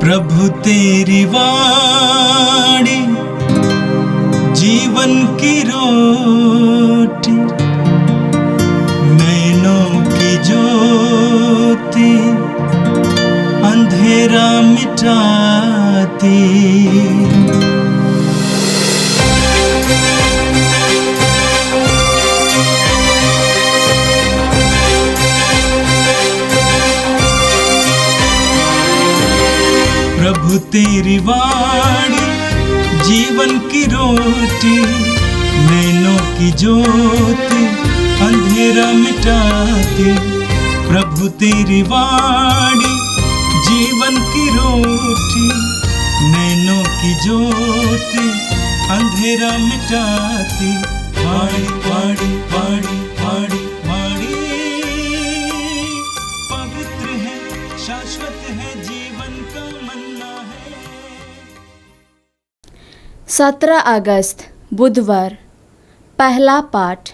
प्रभु तेरी वाणी जीवन की रोटी, नैनों की ज्योति अंधेरा मिटाती। प्रभु तेरी वाणी जीवन की रोटी, नैनों की ज्योति अंधेरा मिटाती। प्रभु तेरी वाणी जीवन की रोटी, नैनों की ज्योति अंधेरा मिटाती। वाणी वाणी वाणी वाणी वाणी पवित्र है, शाश्वत है, जीवन का मन्ना है। 17 अगस्त बुधवार। पहला पाठ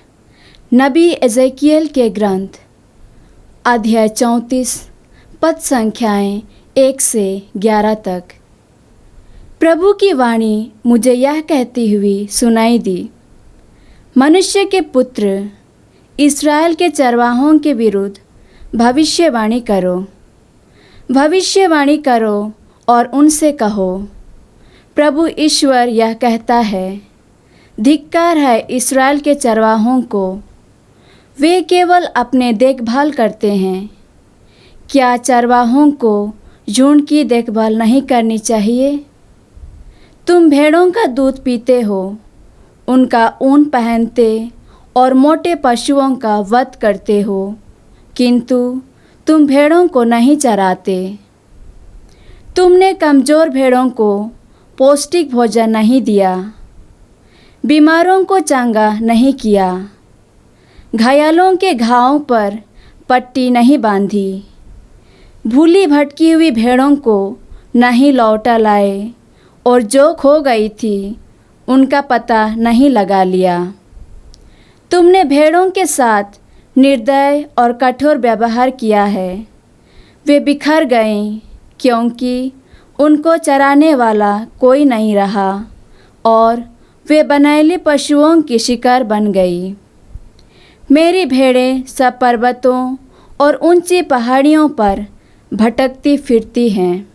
नबी एजेकियल के ग्रंथ, अध्याय 34, पद संख्याएं 1 से 11 तक। प्रभु की वाणी मुझे यह कहती हुई सुनाई दी, मनुष्य के पुत्र, इस्राएल के चरवाहों के विरुद्ध भविष्यवाणी करो। भविष्यवाणी करो और उनसे कहो, प्रभु ईश्वर यह कहता है, धिक्कार है इस्राएल के चरवाहों को, वे केवल अपने देखभाल करते हैं। क्या चरवाहों को झुंड की देखभाल नहीं करनी चाहिए? तुम भेड़ों का दूध पीते हो, उनका ऊन पहनते और मोटे पशुओं का वध करते हो, किंतु तुम भेड़ों को नहीं चराते। तुमने कमज़ोर भेड़ों को पौष्टिक भोजन नहीं दिया, बीमारों को चंगा नहीं किया, घायलों के घावों पर पट्टी नहीं बांधी, भूली भटकी हुई भेड़ों को नहीं लौटा लाए और जो खो गई थी उनका पता नहीं लगा लिया। तुमने भेड़ों के साथ निर्दय और कठोर व्यवहार किया है। वे बिखर गईं क्योंकि उनको चराने वाला कोई नहीं रहा और वे बनैले पशुओं की शिकार बन गई। मेरी भेड़ें सब पर्वतों और ऊंची पहाड़ियों पर भटकती फिरती हैं।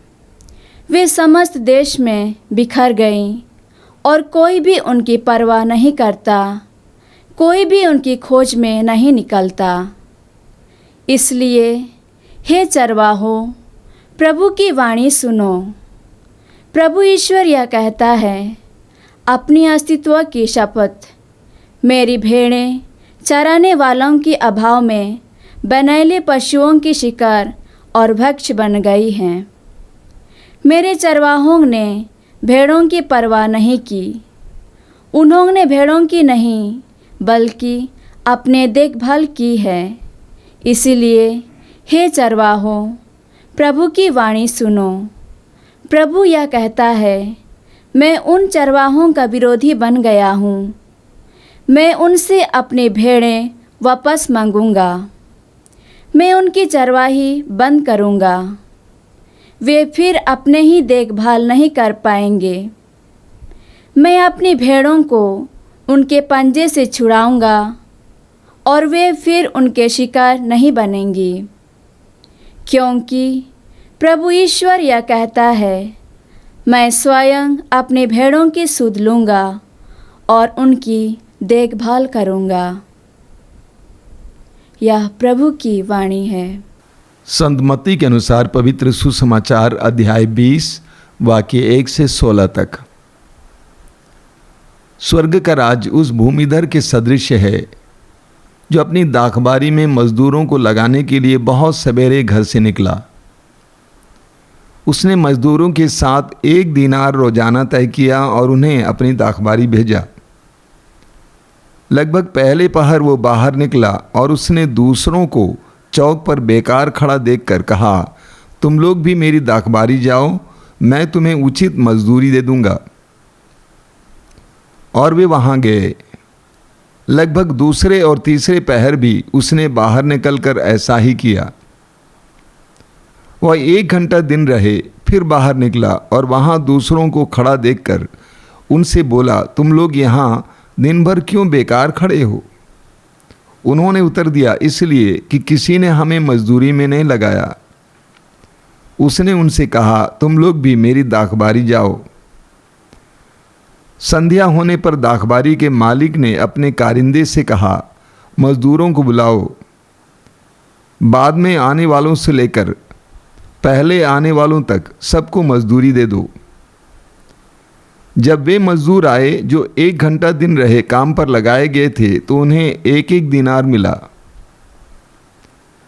वे समस्त देश में बिखर गईं और कोई भी उनकी परवाह नहीं करता, कोई भी उनकी खोज में नहीं निकलता। इसलिए हे चरवाहों, प्रभु की वाणी सुनो। प्रभु ईश्वर यह कहता है, अपनी अस्तित्व की शपथ, मेरी भेड़ें चराने वालों के अभाव में बनैले पशुओं की शिकार और भक्ष्य बन गई हैं। मेरे चरवाहों ने भेड़ों की परवाह नहीं की। उन्होंने भेड़ों की नहीं बल्कि अपने देखभाल की है। इसीलिए हे चरवाहों, प्रभु की वाणी सुनो। प्रभु यह कहता है, मैं उन चरवाहों का विरोधी बन गया हूँ। मैं उनसे अपनी भेड़ें वापस मांगूंगा। मैं उनकी चरवाही बंद करूंगा। वे फिर अपने ही देखभाल नहीं कर पाएंगे। मैं अपनी भेड़ों को उनके पंजे से छुड़ाऊंगा और वे फिर उनके शिकार नहीं बनेंगी। क्योंकि प्रभु ईश्वर यह कहता है, मैं स्वयं अपनी भेड़ों की सुध लूँगा और उनकी देखभाल करूँगा। यह प्रभु की वाणी है। संत मत्ती के अनुसार पवित्र सुसमाचार अध्याय 20 वाक्य 1 से 16 तक। स्वर्ग का राज उस भूमिधर के सदृश है जो अपनी दाखबारी में मजदूरों को लगाने के लिए बहुत सवेरे घर से निकला। उसने मजदूरों के साथ 1 दीनार रोजाना तय किया और उन्हें अपनी दाखबारी भेजा। लगभग पहले पहर वो बाहर निकला और उसने दूसरों को चौक पर बेकार खड़ा देखकर कहा, तुम लोग भी मेरी दाखबारी जाओ, मैं तुम्हें उचित मजदूरी दे दूंगा। और वे वहाँ गए। लगभग दूसरे और तीसरे पहर भी उसने बाहर निकलकर ऐसा ही किया। वह 1 घंटा दिन रहे, फिर बाहर निकला और वहाँ दूसरों को खड़ा देखकर उनसे बोला, तुम लोग यहाँ दिन भर क्यों बेकार खड़े हो? उन्होंने उत्तर दिया, इसलिए कि किसी ने हमें मजदूरी में नहीं लगाया। उसने उनसे कहा, तुम लोग भी मेरी दाखबारी जाओ। संध्या होने पर दाखबारी के मालिक ने अपने कारिंदे से कहा, मजदूरों को बुलाओ, बाद में आने वालों से लेकर पहले आने वालों तक सबको मजदूरी दे दो। जब वे मजदूर आए जो 1 घंटा दिन रहे काम पर लगाए गए थे, तो उन्हें 1-1 दिनार मिला।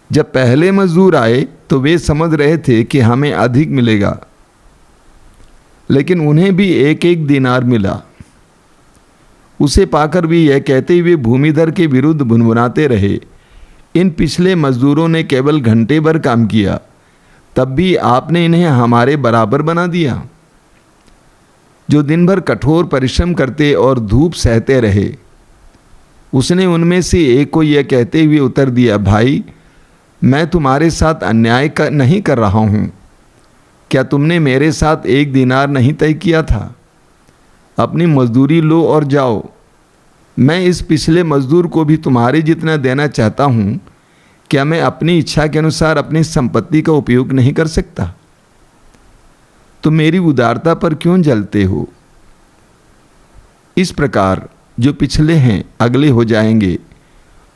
जब पहले मजदूर आए तो वे समझ रहे थे कि हमें अधिक मिलेगा, लेकिन उन्हें भी 1-1 दिनार मिला। उसे पाकर भी यह कहते हुए भूमिधर के विरुद्ध भुनभुनाते रहे, इन पिछले मजदूरों ने केवल घंटे भर काम किया, तब भी आपने इन्हें हमारे बराबर बना दिया, जो दिन भर कठोर परिश्रम करते और धूप सहते रहे। उसने उनमें से एक को यह कहते हुए उत्तर दिया, भाई, मैं तुम्हारे साथ अन्याय नहीं कर रहा हूँ। क्या तुमने मेरे साथ 1 दिनार नहीं तय किया था? अपनी मजदूरी लो और जाओ। मैं इस पिछले मजदूर को भी तुम्हारे जितना देना चाहता हूँ। क्या मैं अपनी इच्छा के अनुसार अपनी संपत्ति का उपयोग नहीं कर सकता? तुम मेरी उदारता पर क्यों जलते हो? इस प्रकार जो पिछले हैं अगले हो जाएंगे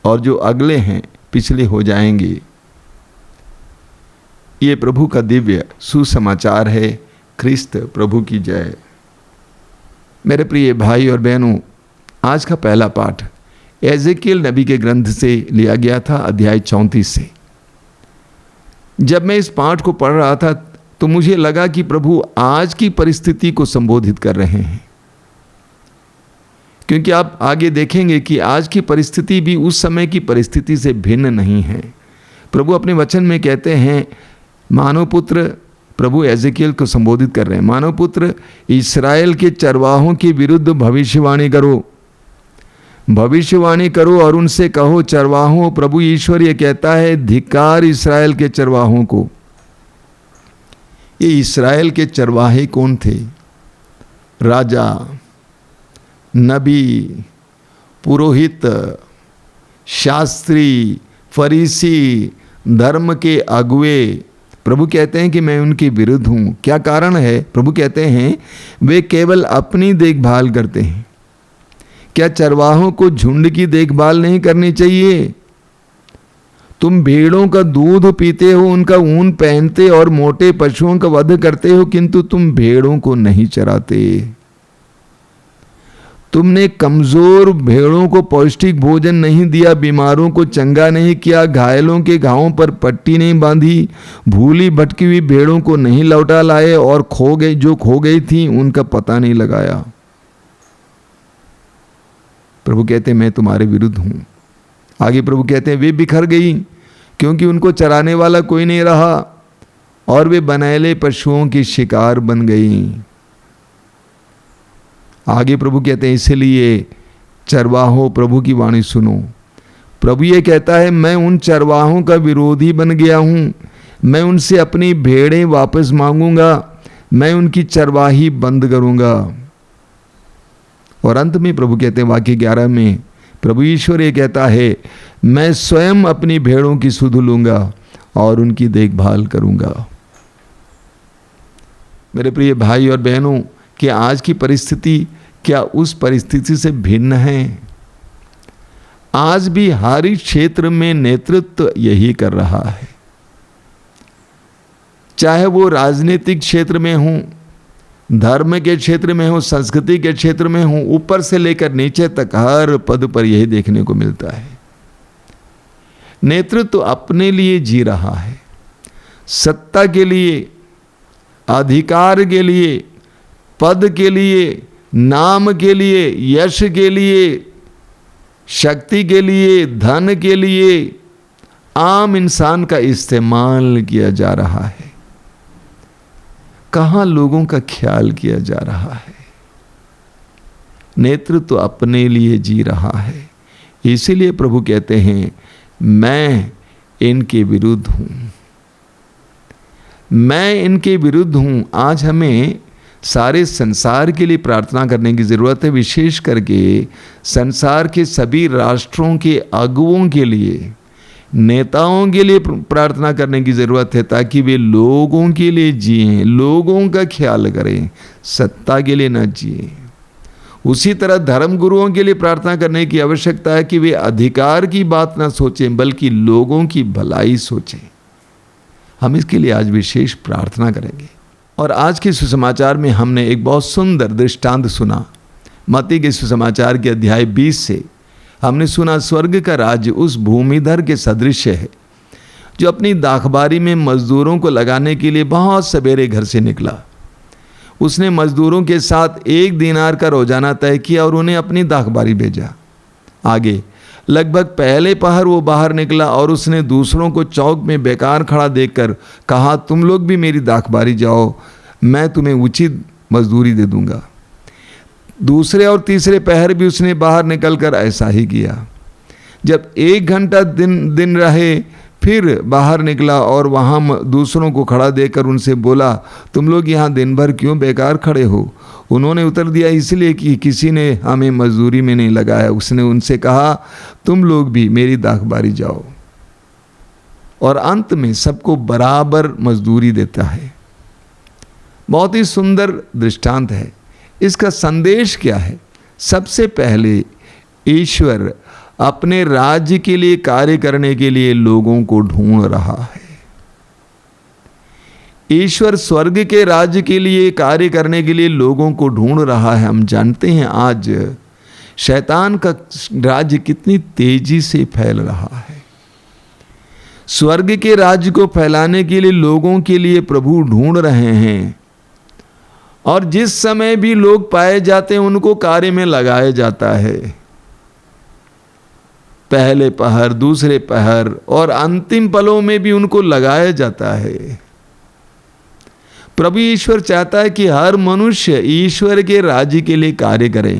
और जो अगले हैं पिछले हो जाएंगे। ये प्रभु का दिव्य सुसमाचार है। ख्रिस्त प्रभु की जय। मेरे प्रिय भाई और बहनों, आज का पहला पाठ एजेकियल नबी के ग्रंथ से लिया गया था, अध्याय 34 से। जब मैं इस पाठ को पढ़ रहा था तो मुझे लगा कि प्रभु आज की परिस्थिति को संबोधित कर रहे हैं, क्योंकि आप आगे देखेंगे कि आज की परिस्थिति भी उस समय की परिस्थिति से भिन्न नहीं है। प्रभु अपने वचन में कहते हैं, मानव पुत्र, प्रभु एजेकियल को संबोधित कर रहे हैं, मानव पुत्र, इस्राएल के चरवाहों के विरुद्ध भविष्यवाणी करो, भविष्यवाणी करो और उनसे कहो, चरवाहों, प्रभु ईश्वर ये कहता है, धिक्कार इस्राएल के चरवाहों को। ये इस्राएल के चरवाहे कौन थे? राजा, नबी, पुरोहित, शास्त्री, फरीसी, धर्म के अगुए। प्रभु कहते हैं कि मैं उनके विरुद्ध हूं। क्या कारण है? प्रभु कहते हैं वे केवल अपनी देखभाल करते हैं। क्या चरवाहों को झुंड की देखभाल नहीं करनी चाहिए? तुम भेड़ों का दूध पीते हो, उनका ऊन पहनते और मोटे पशुओं का वध करते हो, किंतु तुम भेड़ों को नहीं चराते। तुमने कमजोर भेड़ों को पौष्टिक भोजन नहीं दिया, बीमारों को चंगा नहीं किया, घायलों के घावों पर पट्टी नहीं बांधी, भूली भटकी हुई भेड़ों को नहीं लौटा लाए और जो खो गई थी उनका पता नहीं लगाया। प्रभु कहते हैं मैं तुम्हारे विरुद्ध हूं। आगे प्रभु कहते हैं वे बिखर गई क्योंकि उनको चराने वाला कोई नहीं रहा और वे बनैले पशुओं की शिकार बन गई। आगे प्रभु कहते हैं इसलिए चरवाहों, प्रभु की वाणी सुनो। प्रभु ये कहता है मैं उन चरवाहों का विरोधी बन गया हूं, मैं उनसे अपनी भेड़ें वापस मांगूंगा, मैं उनकी चरवाही बंद करूंगा। और अंत में प्रभु कहते हैं वाक्य 11 में, प्रभु ईश्वर ये कहता है मैं स्वयं अपनी भेड़ों की सुध लूंगा और उनकी देखभाल करूंगा। मेरे प्रिय भाई और बहनों, क्या आज की परिस्थिति क्या उस परिस्थिति से भिन्न है? आज भी हर क्षेत्र में नेतृत्व यही कर रहा है, चाहे वो राजनीतिक क्षेत्र में हो, धर्म के क्षेत्र में हो, संस्कृति के क्षेत्र में हो, ऊपर से लेकर नीचे तक हर पद पर यही देखने को मिलता है। नेतृत्व अपने लिए जी रहा है, सत्ता के लिए, अधिकार के लिए, पद के लिए, नाम के लिए, यश के लिए, शक्ति के लिए, धन के लिए आम इंसान का इस्तेमाल किया जा रहा है। कहां लोगों का ख्याल किया जा रहा है? नेतृत्व अपने लिए जी रहा है। इसीलिए प्रभु कहते हैं मैं इनके विरुद्ध हूं। मैं इनके विरुद्ध हूँ। आज हमें सारे संसार के लिए प्रार्थना करने की ज़रूरत है, विशेष करके संसार के सभी राष्ट्रों के अगुओं के लिए, नेताओं के लिए प्रार्थना करने की ज़रूरत है, ताकि वे लोगों के लिए जिएं, लोगों का ख्याल करें, सत्ता के लिए न जिएं। उसी तरह धर्म गुरुओं के लिए प्रार्थना करने की आवश्यकता है कि वे अधिकार की बात न सोचें बल्कि लोगों की भलाई सोचें। हम इसके लिए आज विशेष प्रार्थना करेंगे। और आज के सुसमाचार में हमने एक बहुत सुंदर दृष्टांत सुना। मत्ती के सुसमाचार के अध्याय 20 से हमने सुना, स्वर्ग का राज्य उस भूमिधर के सदृश है जो अपनी दाखबारी में मजदूरों को लगाने के लिए बहुत सवेरे घर से निकला। उसने मजदूरों के साथ 1 दीनार का रोजाना तय किया और उन्हें अपनी दाखबारी भेजा। आगे लगभग पहले पहर वो बाहर निकला और उसने दूसरों को चौक में बेकार खड़ा देखकर कहा, तुम लोग भी मेरी दाखबारी जाओ, मैं तुम्हें उचित मजदूरी दे दूंगा। दूसरे और तीसरे पहर भी उसने बाहर निकलकर ऐसा ही किया। जब 1 घंटा दिन रहे फिर बाहर निकला और वहाँ दूसरों को खड़ा देखकर उनसे बोला, तुम लोग यहाँ दिन भर क्यों बेकार खड़े हो? उन्होंने उत्तर दिया, इसलिए कि किसी ने हमें मजदूरी में नहीं लगाया। उसने उनसे कहा, तुम लोग भी मेरी दाखबारी जाओ। और अंत में सबको बराबर मजदूरी देता है। बहुत ही सुंदर दृष्टांत है। इसका संदेश क्या है? सबसे पहले ईश्वर अपने राज्य के लिए कार्य करने के लिए लोगों को ढूंढ रहा है। ईश्वर स्वर्ग के राज्य के लिए कार्य करने के लिए लोगों को ढूंढ रहा है। हम जानते हैं आज शैतान का राज्य कितनी तेजी से फैल रहा है। स्वर्ग के राज्य को फैलाने के लिए लोगों के लिए प्रभु ढूंढ रहे हैं, और जिस समय भी लोग पाए जाते हैं उनको कार्य में लगाया जाता है। पहले पहर, दूसरे पहर और अंतिम पलों में भी उनको लगाया जाता है। प्रभु ईश्वर चाहता है कि हर मनुष्य ईश्वर के राज्य के लिए कार्य करे।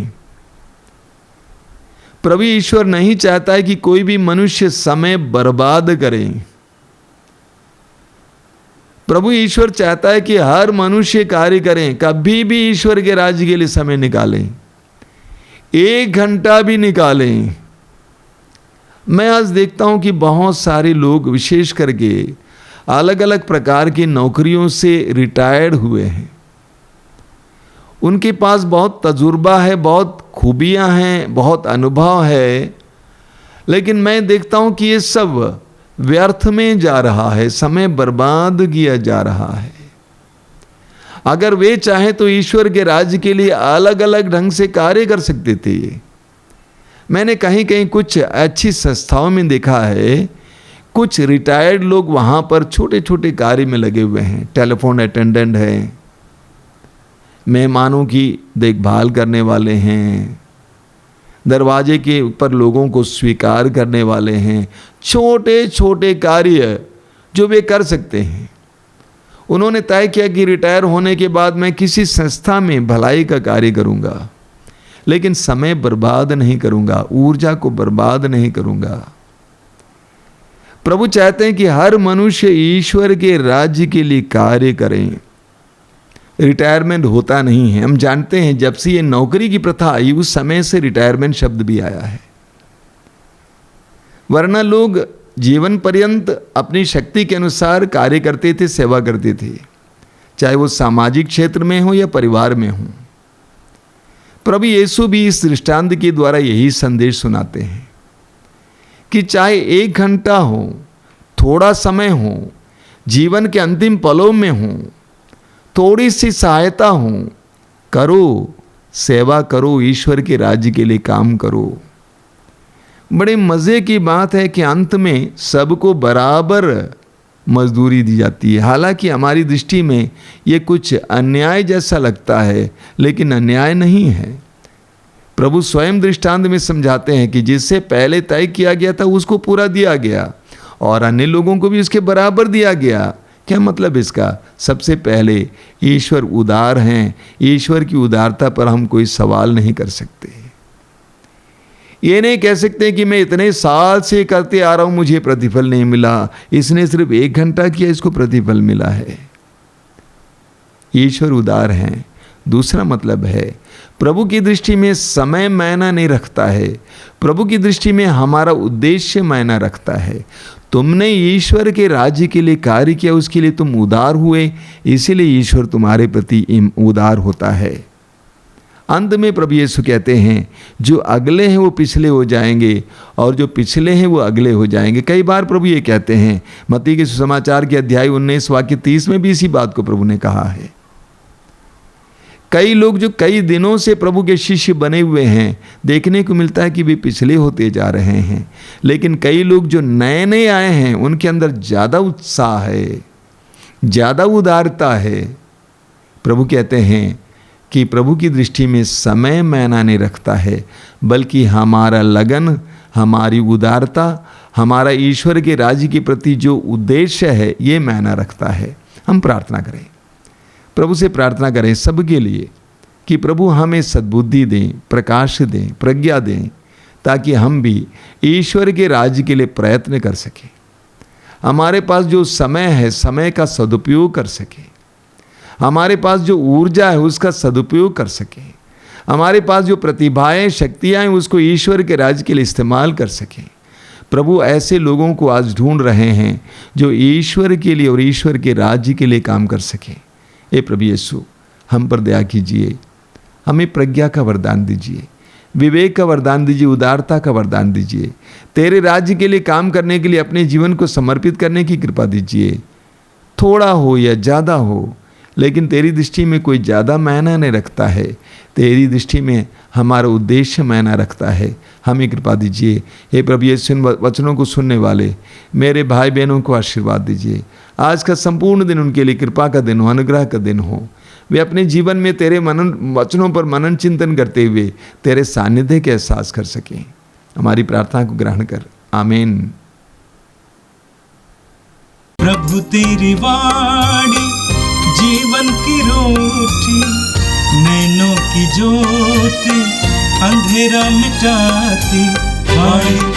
प्रभु ईश्वर नहीं चाहता है कि कोई भी मनुष्य समय बर्बाद करे। प्रभु ईश्वर चाहता है कि हर मनुष्य कार्य करें, कभी भी ईश्वर के राज्य के लिए समय निकालें, 1 घंटा भी निकालें। मैं आज देखता हूं कि बहुत सारे लोग विशेष करके अलग अलग प्रकार की नौकरियों से रिटायर्ड हुए हैं। उनके पास बहुत तजुर्बा है, बहुत खूबियां हैं, बहुत अनुभव है, लेकिन मैं देखता हूं कि ये सब व्यर्थ में जा रहा है, समय बर्बाद किया जा रहा है। अगर वे चाहें तो ईश्वर के राज्य के लिए अलग अलग ढंग से कार्य कर सकते थे। मैंने कहीं कहीं कुछ अच्छी संस्थाओं में देखा है, कुछ रिटायर्ड लोग वहाँ पर छोटे छोटे कार्य में लगे हुए हैं। टेलीफोन अटेंडेंट हैं, मेहमानों की देखभाल करने वाले हैं, दरवाजे के ऊपर लोगों को स्वीकार करने वाले हैं। छोटे छोटे कार्य जो वे कर सकते हैं। उन्होंने तय किया कि रिटायर होने के बाद मैं किसी संस्था में भलाई का कार्य करूंगा, लेकिन समय बर्बाद नहीं करूंगा, ऊर्जा को बर्बाद नहीं करूंगा। प्रभु चाहते हैं कि हर मनुष्य ईश्वर के राज्य के लिए कार्य करें। रिटायरमेंट होता नहीं है। हम जानते हैं जब से ये नौकरी की प्रथा आई उस समय से रिटायरमेंट शब्द भी आया है, वरना लोग जीवन पर्यंत अपनी शक्ति के अनुसार कार्य करते थे, सेवा करते थे, चाहे वो सामाजिक क्षेत्र में हो या परिवार में हो। प्रभु यीशु भी इस दृष्टांत के द्वारा यही संदेश सुनाते हैं कि चाहे 1 घंटा हो, थोड़ा समय हो, जीवन के अंतिम पलों में हो, थोड़ी सी सहायता हो, करो, सेवा करो, ईश्वर के राज्य के लिए काम करो। बड़े मज़े की बात है कि अंत में सबको बराबर मजदूरी दी जाती है। हालांकि हमारी दृष्टि में ये कुछ अन्याय जैसा लगता है, लेकिन अन्याय नहीं है। प्रभु स्वयं दृष्टांत में समझाते हैं कि जिससे पहले तय किया गया था उसको पूरा दिया गया और अन्य लोगों को भी उसके बराबर दिया गया। क्या मतलब इसका? सबसे पहले ईश्वर उदार हैं, ईश्वर की उदारता पर हम कोई सवाल नहीं कर सकते। ये नहीं कह सकते कि मैं इतने साल से करते आ रहा हूं, मुझे प्रतिफल नहीं मिला, इसने सिर्फ 1 घंटा किया, इसको प्रतिफल मिला है। ईश्वर उदार हैं। दूसरा मतलब है प्रभु की दृष्टि में समय मायना नहीं रखता है, प्रभु की दृष्टि में हमारा उद्देश्य मायना रखता है। तुमने ईश्वर के राज्य के लिए कार्य किया, उसके लिए तुम उदार हुए, इसीलिए ईश्वर तुम्हारे प्रति उदार होता है। अंत में प्रभु यीशु कहते हैं जो अगले हैं वो पिछले हो जाएंगे और जो पिछले हैं वो अगले हो जाएंगे। कई बार प्रभु ये कहते हैं, मत्ती के सुसमाचार के अध्याय 19 वाक्य 30 में भी इसी बात को प्रभु ने कहा है। कई लोग जो कई दिनों से प्रभु के शिष्य बने हुए हैं, देखने को मिलता है कि वे पिछले होते जा रहे हैं, लेकिन कई लोग जो नए नए आए हैं उनके अंदर ज़्यादा उत्साह है, ज़्यादा उदारता है। प्रभु कहते हैं कि प्रभु की दृष्टि में समय मायना नहीं रखता है, बल्कि हमारा लगन, हमारी उदारता, हमारा ईश्वर के राज्य के प्रति जो उद्देश्य है ये मायना रखता है। हम प्रार्थना करें, प्रभु से प्रार्थना करें सबके लिए कि प्रभु हमें सद्बुद्धि दें, प्रकाश दें, प्रज्ञा दें, ताकि हम भी ईश्वर के राज्य के लिए प्रयत्न कर सकें। हमारे पास जो समय है, समय का सदुपयोग कर सकें। हमारे पास जो ऊर्जा है उसका सदुपयोग कर सकें। हमारे पास जो प्रतिभाएं, शक्तियां हैं उसको ईश्वर के राज्य के लिए इस्तेमाल कर सकें। प्रभु ऐसे लोगों को आज ढूंढ रहे हैं जो ईश्वर के लिए और ईश्वर के राज्य के लिए काम कर सकें। हे प्रभु यीशु, हम पर दया कीजिए, हमें प्रज्ञा का वरदान दीजिए, विवेक का वरदान दीजिए, उदारता का वरदान दीजिए। तेरे राज्य के लिए काम करने के लिए अपने जीवन को समर्पित करने की कृपा दीजिए। थोड़ा हो या ज़्यादा हो, लेकिन तेरी दृष्टि में कोई ज़्यादा मायना नहीं रखता है, तेरी दृष्टि में हमारा उद्देश्य मायना रखता है। हमें कृपा दीजिए। हे प्रभु यीशु, इन वचनों को सुनने वाले मेरे भाई बहनों को आशीर्वाद दीजिए। आज का संपूर्ण दिन उनके लिए कृपा का दिन हो, अनुग्रह का दिन हो। वे अपने जीवन में तेरे वचनों पर मनन चिंतन करते हुए तेरे सानिध्य के एहसास कर सकें। हमारी प्रार्थना को ग्रहण कर, आमीन। प्रभु तेरी वाणी जीवन की रोटी, नैनों की ज्योति अंधेरा मिटाती। वाणी